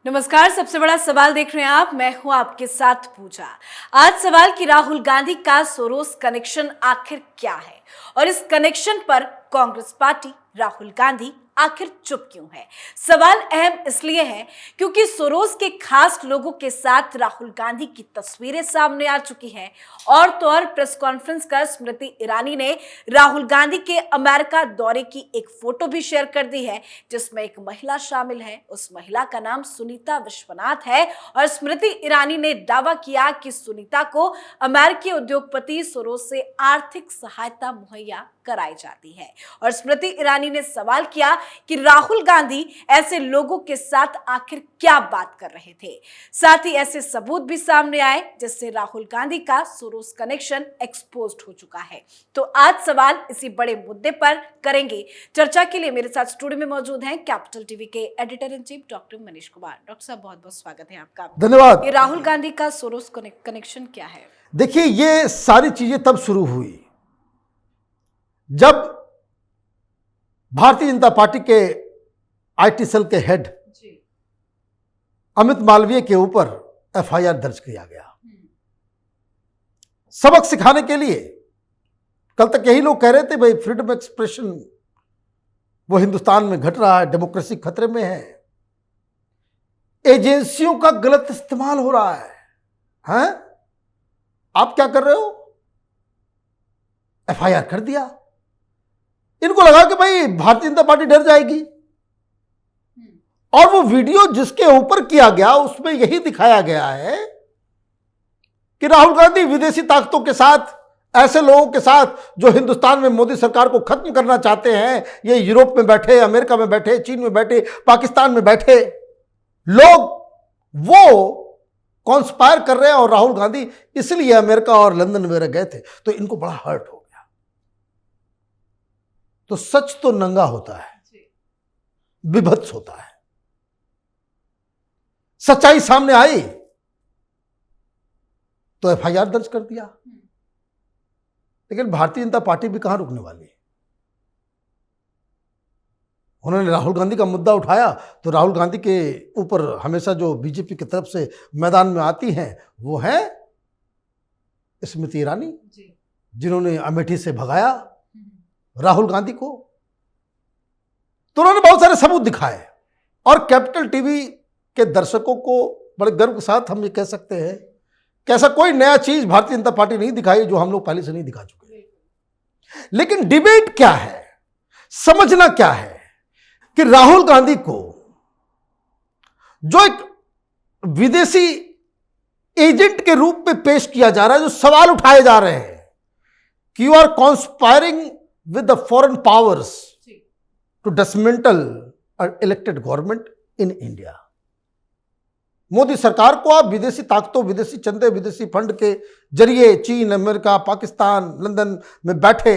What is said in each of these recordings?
नमस्कार। सबसे बड़ा सवाल देख रहे हैं आप, मैं हूं आपके साथ पूजा। आज सवाल कि राहुल गांधी का सोरोस कनेक्शन आखिर क्या है और इस कनेक्शन पर कांग्रेस पार्टी, राहुल गांधी आखिर चुप क्यों है। सवाल अहम इसलिए है क्योंकि सोरोस के खास लोगों के साथ राहुल गांधी की तस्वीरें सामने आ चुकी हैं। और तो और प्रेस कॉन्फ्रेंस कर स्मृति ईरानी ने राहुल गांधी के अमेरिका दौरे की एक फोटो भी शेयर कर दी है, जिसमें एक महिला शामिल है। उस महिला का नाम सुनीता विश्वनाथ है और स्मृति ईरानी ने दावा किया कि सुनीता को अमेरिकी उद्योगपति सोरोस से आर्थिक सहायता मुहैया कराई जाती है। और स्मृति ईरानी ने सवाल किया कि राहुल गांधी ऐसे लोगों के साथ आखिर क्या बात कर रहे थे। साथ ही ऐसे सबूत भी सामने आए जिससे राहुल गांधी का सोरोस कनेक्शन एक्सपोज्ड हो चुका है। तो आज सवाल इसी बड़े मुद्दे पर करेंगे। चर्चा के लिए मेरे साथ स्टूडियो में मौजूद हैं कैपिटल टीवी के editor in chief doctor Manish Kumar. Doctor साहब, बहुत बहुत स्वागत है आपका। धन्यवाद। ये राहुल गांधी का सोरोस कनेक्शन क्या है? देखिए, ये सारी चीजें तब शुरू हुई जब भारतीय जनता पार्टी के आईटी सेल के हेड अमित मालवीय के ऊपर एफआईआर दर्ज किया गया। सबक सिखाने के लिए। कल तक यही लोग कह रहे थे भाई फ्रीडम एक्सप्रेशन वो हिंदुस्तान में घट रहा है, डेमोक्रेसी खतरे में है, एजेंसियों का गलत इस्तेमाल हो रहा है। हैं? आप क्या कर रहे हो? एफआईआर कर दिया। इनको लगा कि भाई भारतीय जनता पार्टी डर जाएगी। और वो वीडियो जिसके ऊपर किया गया उसमें यही दिखाया गया है कि राहुल गांधी विदेशी ताकतों के साथ, ऐसे लोगों के साथ जो हिंदुस्तान में मोदी सरकार को खत्म करना चाहते हैं, ये यूरोप में बैठे, अमेरिका में बैठे, चीन में बैठे, पाकिस्तान में बैठे लोग, वो कॉन्स्पायर कर रहे हैं। और राहुल गांधी इसलिए अमेरिका और लंदन वगैरह गए थे। तो इनको बड़ा हर्ट हो गया। तो सच तो नंगा होता है, विभत्स होता है। सच्चाई सामने आई तो एफआईआर दर्ज कर दिया। लेकिन भारतीय जनता पार्टी भी कहां रुकने वाली है। उन्होंने राहुल गांधी का मुद्दा उठाया तो राहुल गांधी के ऊपर हमेशा जो बीजेपी की तरफ से मैदान में आती हैं वो है स्मृति ईरानी, जिन्होंने अमेठी से भगाया राहुल गांधी को। तो उन्होंने बहुत सारे सबूत दिखाए और कैपिटल टीवी के दर्शकों को बड़े गर्व के साथ हम ये कह सकते हैं कि ऐसा कोई नया चीज भारतीय जनता पार्टी नहीं दिखाई जो हम लोग पहले से नहीं दिखा चुके। लेकिन डिबेट क्या है, समझना क्या है कि राहुल गांधी को जो एक विदेशी एजेंट के रूप में पेश किया जा रहा है, जो सवाल उठाए जा रहे हैं कि you are conspiring with the foreign powers to dismantle elected government in India. Modi सरकार को आप विदेशी ताकतों, विदेशी चंदे, विदेशी फंड के जरिए चीन, अमेरिका, पाकिस्तान, लंदन में बैठे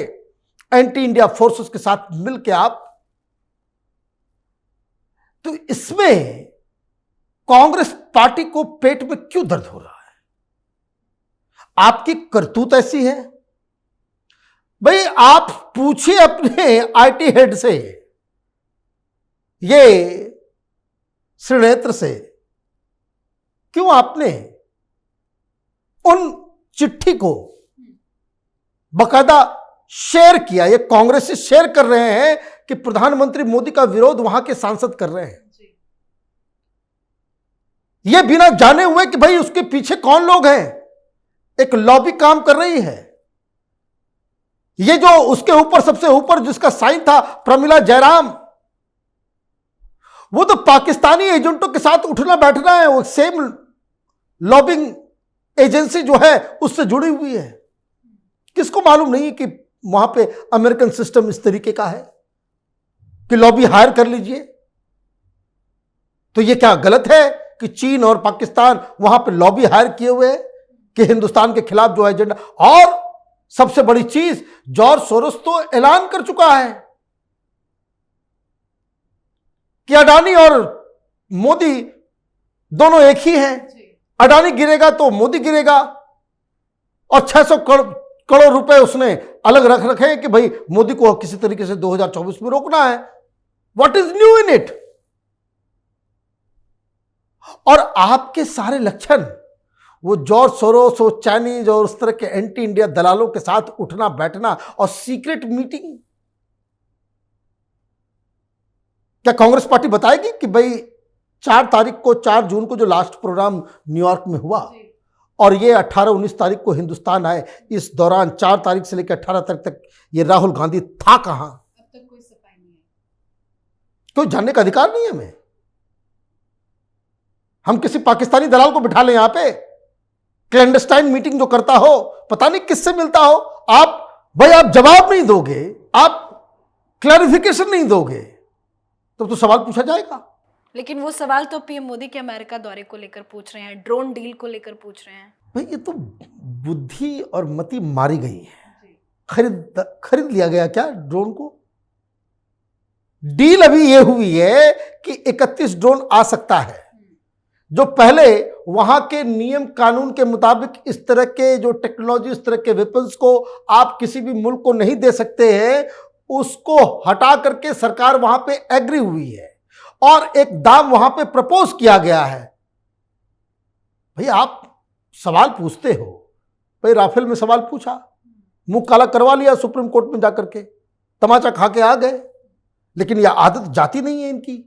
एंटी इंडिया फोर्सेस के साथ मिलकर आप, तो इसमें कांग्रेस पार्टी को पेट में क्यों दर्द हो रहा है? आपकी करतूत ऐसी है। भाई आप पूछिए अपने आईटी हेड से, ये श्रीनेत्र से, क्यों आपने उन चिट्ठी को बकायदा शेयर किया? ये कांग्रेसी शेयर कर रहे हैं कि प्रधानमंत्री मोदी का विरोध वहां के सांसद कर रहे हैं, ये बिना जाने हुए कि भाई उसके पीछे कौन लोग हैं। एक लॉबी काम कर रही है। ये जो उसके ऊपर सबसे ऊपर जिसका साइन था प्रमिला जयराम, वो तो पाकिस्तानी एजेंटों के साथ उठना बैठना है। वो सेम लॉबिंग एजेंसी जो है उससे जुड़ी हुई है। किसको मालूम नहीं कि वहां पे अमेरिकन सिस्टम इस तरीके का है कि लॉबी हायर कर लीजिए। तो ये क्या गलत है कि चीन और पाकिस्तान वहां पे लॉबी हायर किए हुए हैं कि हिंदुस्तान के खिलाफ जो एजेंडा। और सबसे बड़ी चीज, जॉर्ज सोरोस तो ऐलान कर चुका है कि अडानी और मोदी दोनों एक ही हैं। अडानी गिरेगा तो मोदी गिरेगा। और 600 करोड़ रुपए उसने अलग रख रखे हैं कि भाई मोदी को किसी तरीके से 2024 में रोकना है। What is new in it? और आपके सारे लक्षण वो जॉर्ज सोरोस, वो चाइनीज और उस तरह के एंटी इंडिया दलालों के साथ उठना बैठना और सीक्रेट मीटिंग। क्या कांग्रेस पार्टी बताएगी कि भाई 4 जून को जो लास्ट प्रोग्राम न्यूयॉर्क में हुआ और ये 18-19 तारीख को हिंदुस्तान आए, इस दौरान 4 तारीख से लेकर 18 तारीख तक ये राहुल गांधी था कहां? अब तक कोई सफाई नहीं है। कोई जानने का अधिकार नहीं है हमें। हम किसी पाकिस्तानी दलाल को बिठा लें यहां पे, क्लैंडस्टाइन मीटिंग जो करता हो, पता नहीं किससे मिलता हो। आप जवाब नहीं दोगे, आप क्लैरिफिकेशन नहीं दोगे, तो सवाल पूछा जाएगा। लेकिन वो सवाल तो पीएम मोदी के अमेरिका दौरे को लेकर पूछ रहे हैं, ड्रोन डील को लेकर पूछ रहे हैं। भाई ये तो बुद्धि और मति मारी गई है। खरीद लिया गया क्या ड्रोन को? डील अभी ये हुई है कि 31 ड्रोन आ सकता है, जो पहले वहां के नियम कानून के मुताबिक इस तरह के जो टेक्नोलॉजी, इस तरह के वेपन्स को आप किसी भी मुल्क को नहीं दे सकते हैं, उसको हटा करके सरकार वहां पे एग्री हुई है और एक दाम वहां पे प्रपोज किया गया है। भाई आप सवाल पूछते हो, भाई राफेल में सवाल पूछा, मुंह काला करवा लिया सुप्रीम कोर्ट में जाकर के, तमाचा खा के आ गए, लेकिन यह आदत जाती नहीं है इनकी।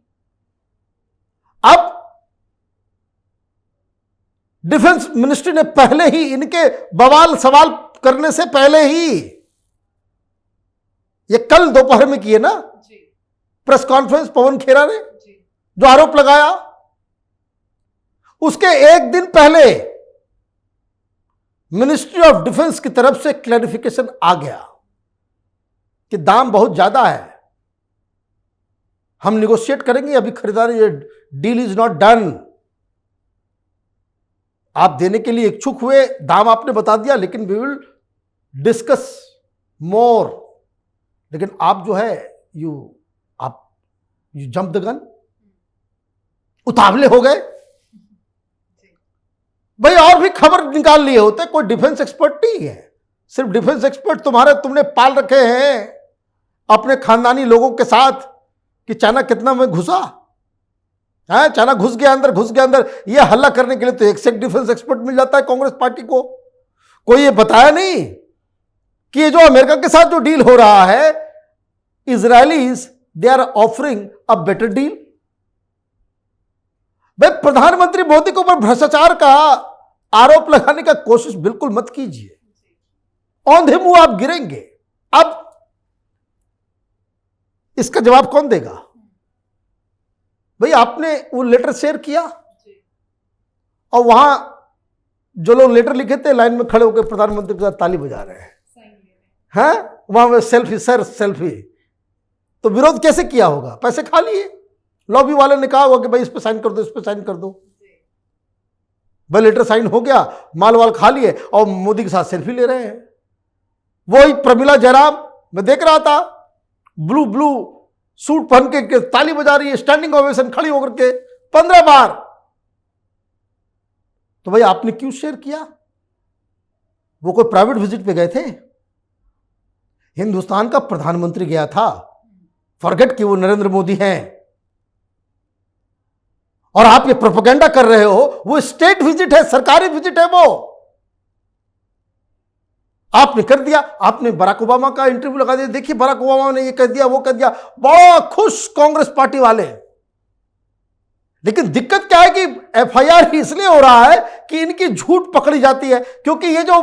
अब डिफेंस मिनिस्ट्री ने पहले ही इनके बवाल सवाल करने से पहले ही, ये कल दोपहर में किए ना प्रेस कॉन्फ्रेंस, पवन खेरा ने जो आरोप लगाया, उसके एक दिन पहले मिनिस्ट्री ऑफ डिफेंस की तरफ से क्लैरिफिकेशन आ गया कि दाम बहुत ज्यादा है, हम निगोशिएट करेंगे, अभी खरीदारी, ये डील इज नॉट डन। आप देने के लिए इच्छुक हुए, दाम आपने बता दिया, लेकिन वी विल डिस्कस मोर। लेकिन आप जो है यू जंप द गन, उतावले हो गए। भाई और भी खबर निकाल लिए होते, कोई डिफेंस एक्सपर्ट नहीं है, सिर्फ डिफेंस एक्सपर्ट तुमने पाल रखे हैं अपने खानदानी लोगों के साथ कि चाइना कितना में घुसा है, चाइना घुस गया अंदर। ये हल्ला करने के लिए तो एक से एक डिफेंस एक्सपर्ट मिल जाता है कांग्रेस पार्टी को। कोई ये बताया नहीं कि ये जो अमेरिका के साथ जो डील हो रहा है, Israelis they are offering a better deal. भाई प्रधानमंत्री मोदी के ऊपर भ्रष्टाचार का आरोप लगाने का कोशिश बिल्कुल मत कीजिए, औंधे मुंह आप गिरेंगे। अब इसका जवाब कौन देगा? भाई आपने वो लेटर शेयर किया और वहां जो लोग लेटर लिखे थे लाइन में खड़े होकर प्रधानमंत्री के साथ ताली बजा रहे हैं, वहां सेल्फी। तो विरोध कैसे किया होगा? पैसे खा लिए, लॉबी वाले ने कहा होगा कि भाई इस पे साइन कर दो, इस पे साइन कर दो। भाई लेटर साइन हो गया, माल वाल खा लिए और मोदी के साथ सेल्फी ले रहे हैं। वही प्रमिला जयराम मैं देख रहा था, ब्लू सूट पहन के ताली बजा रही है, स्टैंडिंग ओवेशन खड़ी होकर के 15 बार। तो भाई आपने क्यों शेयर किया? वो कोई प्राइवेट विजिट पे गए थे? हिंदुस्तान का प्रधानमंत्री गया था, फॉरगेट कि वो नरेंद्र मोदी हैं। और आप ये प्रोपेगेंडा कर रहे हो, वो स्टेट विजिट है, सरकारी विजिट है। वो आपने कर दिया, आपने बराक ओबामा का इंटरव्यू लगा दिया, देखिए बराक ओबामा ने ये कह दिया, वो कह दिया, बहुत खुश कांग्रेस पार्टी वाले। लेकिन दिक्कत क्या है कि एफआईआर इसलिए हो रहा है कि इनकी झूठ पकड़ी जाती है, क्योंकि ये जो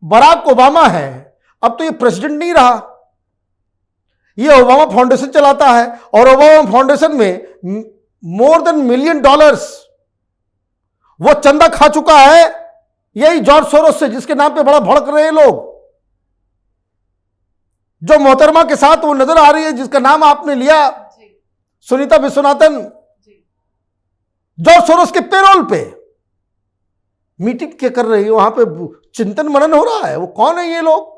बराक ओबामा है अब तो ये प्रेसिडेंट नहीं रहा, ये ओबामा फाउंडेशन चलाता है और ओबामा फाउंडेशन में more than $1 million वो चंदा खा चुका है यही जॉर्ज सोरोस से, जिसके नाम पे बड़ा भड़क रहे हैं लोग। जो मोहतरमा के साथ वो नजर आ रही है, जिसका नाम आपने लिया, सुनीता विश्वनाथन, जॉर्ज सोरोस के पेरोल पे मीटिंग क्या कर रही है, वहां पे चिंतन मनन हो रहा है। वो कौन है ये लोग?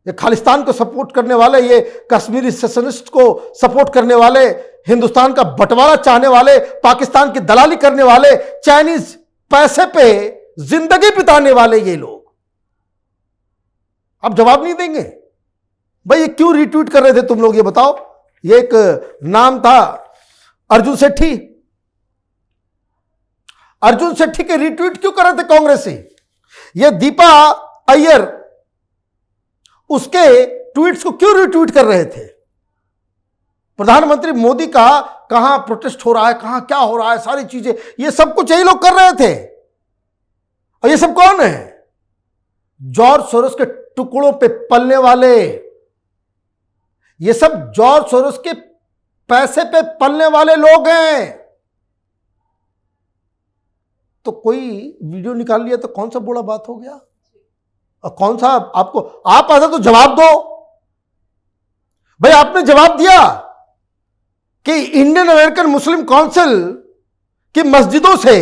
ये खालिस्तान को सपोर्ट करने वाले, ये कश्मीरी सेशनिस्ट को सपोर्ट करने वाले, हिंदुस्तान का बंटवारा चाहने वाले, पाकिस्तान की दलाली करने वाले, चाइनीज पैसे पे जिंदगी बिताने वाले ये लोग अब जवाब नहीं देंगे। भाई ये क्यों रिट्वीट कर रहे थे तुम लोग, ये बताओ। ये एक नाम था अर्जुन सेठी, अर्जुन सेठी के रीट्वीट क्यों कर रहे थे कांग्रेसी? ये दीपा अय्यर उसके ट्वीट्स को क्यों रिट्वीट कर रहे थे? प्रधानमंत्री मोदी का कहां प्रोटेस्ट हो रहा है, कहां क्या हो रहा है, सारी चीजें ये सब कुछ यही लोग कर रहे थे। और ये सब कौन है? जॉर्ज सोरोस के टुकड़ों पे पलने वाले, ये सब जॉर्ज सोरोस के पैसे पे पलने वाले लोग हैं। तो कोई वीडियो निकाल लिया तो कौन सा बड़ा बात हो गया? और कौन सा आपको, आप आधा तो जवाब दो भाई। आपने जवाब दिया कि इंडियन अमेरिकन मुस्लिम काउंसिल की मस्जिदों से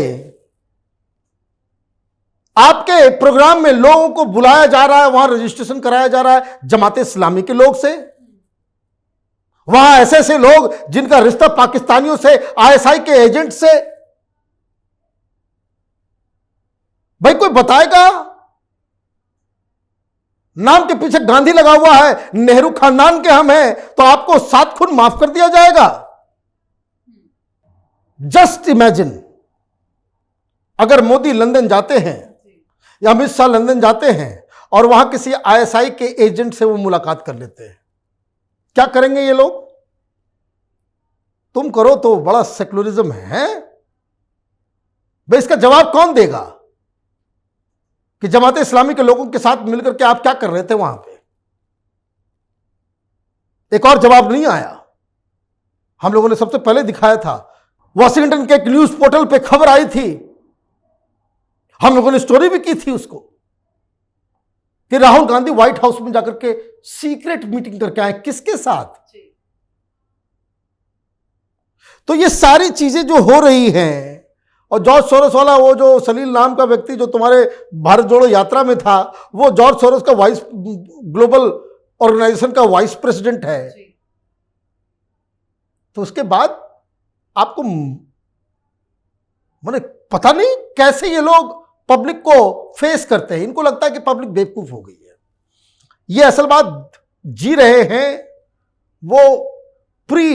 आपके प्रोग्राम में लोगों को बुलाया जा रहा है, वहां रजिस्ट्रेशन कराया जा रहा है जमाते इस्लामी के लोग से, वहां ऐसे ऐसे लोग जिनका रिश्ता पाकिस्तानियों से, आईएसआई के एजेंट से। भाई कोई बताएगा? नाम के पीछे गांधी लगा हुआ है, नेहरू खानदान के हम हैं, तो आपको 7 खून माफ कर दिया जाएगा? जस्ट इमेजिन, अगर मोदी लंदन जाते हैं या अमित शाह लंदन जाते हैं और वहां किसी आईएसआई के एजेंट से वो मुलाकात कर लेते हैं, क्या करेंगे ये लोग? तुम करो तो बड़ा सेकुलरिज्म है भाई। इसका जवाब कौन देगा कि जमाते इस्लामी के लोगों के साथ मिलकर के आप क्या कर रहे थे वहां पे? एक और जवाब नहीं आया। हम लोगों ने सबसे पहले दिखाया था, वॉशिंगटन के एक न्यूज पोर्टल पे खबर आई थी, हम लोगों ने स्टोरी भी की थी उसको, कि राहुल गांधी व्हाइट हाउस में जाकर के सीक्रेट मीटिंग करके आए। किसके साथ? तो ये सारी चीजें जो हो रही हैं, और जॉर्ज सोरोस वाला वो जो सलील नाम का व्यक्ति जो तुम्हारे भारत जोड़ो यात्रा में था, वो जॉर्ज सोरोस का वाइस, ग्लोबल ऑर्गेनाइजेशन का वाइस प्रेसिडेंट है। तो उसके बाद आपको माने पता नहीं कैसे ये लोग पब्लिक को फेस करते हैं। इनको लगता है कि पब्लिक बेवकूफ हो गई है। ये असल बात जी रहे हैं वो प्री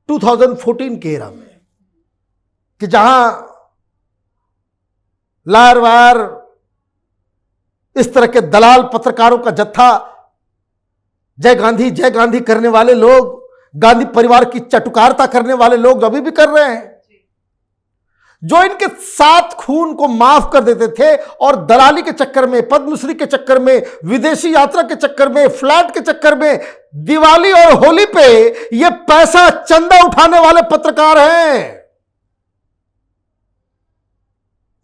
2014 के एरा में, कि जहां लायर वायर इस तरह के दलाल पत्रकारों का जत्था, जय गांधी करने वाले लोग, गांधी परिवार की चटुकारता करने वाले लोग जो अभी भी कर रहे हैं, जो इनके 7 खून को माफ कर देते थे और दलाली के चक्कर में, पद्मश्री के चक्कर में, विदेशी यात्रा के चक्कर में, फ्लैट के चक्कर में, दिवाली और होली पे ये पैसा चंदा उठाने वाले पत्रकार हैं।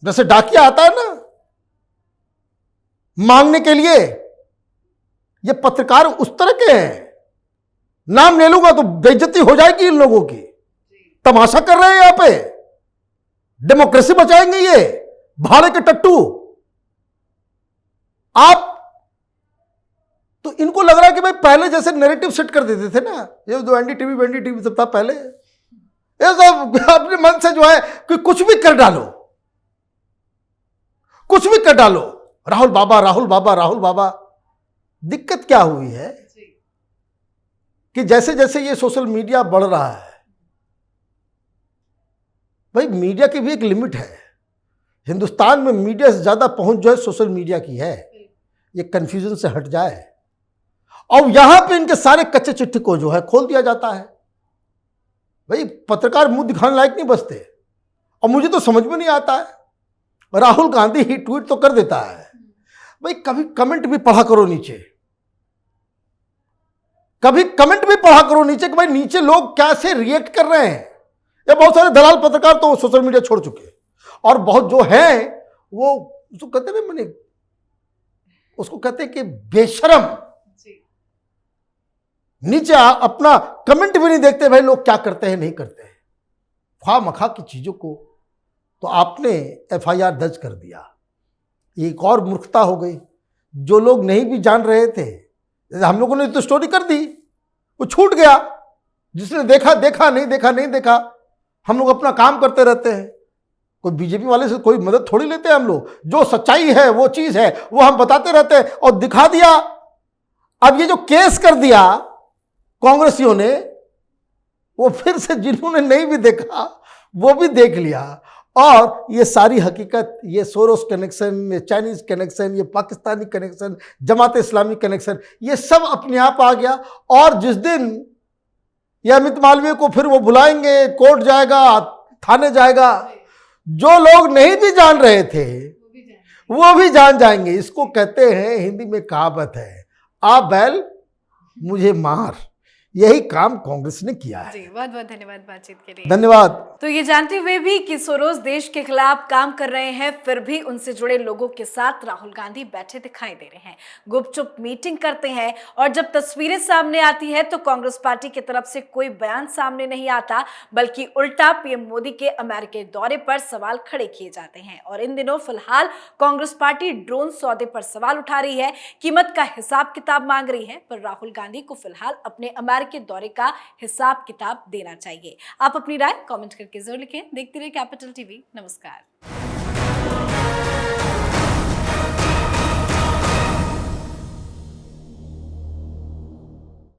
जैसे डाकिया आता है ना मांगने के लिए, ये पत्रकार उस तरह के हैं। नाम ले लूंगा तो बेइज्जती हो जाएगी इन लोगों की। तमाशा कर रहे हैं यहां पे, डेमोक्रेसी बचाएंगे ये भाड़े के टट्टू। आप तो इनको लग रहा है कि भाई पहले जैसे नैरेटिव सेट कर देते थे ना, ये जो एनडीटीवी सब था पहले, ये सब अपने मन से जो है कि कुछ भी कर डालो, कुछ भी कर डालो, राहुल बाबा। दिक्कत क्या हुई है कि जैसे जैसे ये सोशल मीडिया बढ़ रहा है, भाई मीडिया की भी एक लिमिट है। हिंदुस्तान में मीडिया से ज्यादा पहुंच जो है सोशल मीडिया की है। ये कंफ्यूजन से हट जाए और यहां पे इनके सारे कच्चे चिट्ठी को जो है खोल दिया जाता है। भाई पत्रकार मुंह दिखाने लायक नहीं बचते। और मुझे तो समझ में नहीं आता है, राहुल गांधी ही ट्वीट तो कर देता है, भाई कभी कमेंट भी पढ़ा करो नीचे, कभी कमेंट भी पढ़ा करो नीचे कि भाई नीचे लोग कैसे रिएक्ट कर रहे हैं। ये बहुत सारे दलाल पत्रकार तो सोशल मीडिया छोड़ चुके हैं, और बहुत जो हैं वो उसको कहते हैं मैंने उसको कहते हैं कि बेशरम, नीचे अपना कमेंट भी नहीं देखते भाई लोग क्या करते हैं नहीं करते हैं, ख्वाह मखा की चीजों को। तो आपने एफआईआर दर्ज कर दिया, एक और मूर्खता हो गई। जो लोग नहीं भी जान रहे थे, हम लोगों ने तो स्टोरी कर दी, वो छूट गया। जिसने देखा देखा, नहीं देखा नहीं देखा। हम लोग अपना काम करते रहते हैं, कोई बीजेपी वाले से कोई मदद थोड़ी लेते हैं हम लोग। जो सच्चाई है वो चीज है वो हम बताते रहते हैं और दिखा दिया। अब ये जो केस कर दिया कांग्रेसियों ने, वो फिर से जिन्होंने नहीं भी देखा वो भी देख लिया, और ये सारी हकीकत, ये सोरोस कनेक्शन, ये चाइनीज कनेक्शन, ये पाकिस्तानी कनेक्शन, जमात इस्लामी कनेक्शन, ये सब अपने आप आ गया। और जिस दिन ये अमित मालवीय को फिर वो बुलाएंगे, कोर्ट जाएगा, थाने जाएगा, जो लोग नहीं भी जान रहे थे वो भी जान जाएंगे। इसको कहते हैं, हिंदी में कहावत है, आ बैल मुझे मार। यही काम कांग्रेस ने किया है। जी, बहुत बहुत धन्यवाद बातचीत के लिए। धन्यवाद। तो ये जानते हुए भी कि सोरोस देश के खिलाफ काम कर रहे हैं, फिर भी उनसे जुड़े लोगों के साथ राहुल गांधी बैठे दिखाई दे रहे हैं, गुपचुप मीटिंग करते हैं, और जब तस्वीरें सामने आती है तो कांग्रेस पार्टी की तरफ से कोई बयान सामने नहीं आता, बल्कि उल्टा पीएम मोदी के अमेरिका दौरे पर सवाल खड़े किए जाते हैं। और इन दिनों फिलहाल कांग्रेस पार्टी ड्रोन सौदे पर सवाल उठा रही है, कीमत का हिसाब किताब मांग रही है, पर राहुल गांधी को फिलहाल अपने अमेरिका के दौरे का हिसाब किताब देना चाहिए। आप अपनी राय कमेंट करके जरूर लिखें। देखते रहिए कैपिटल टीवी। नमस्कार।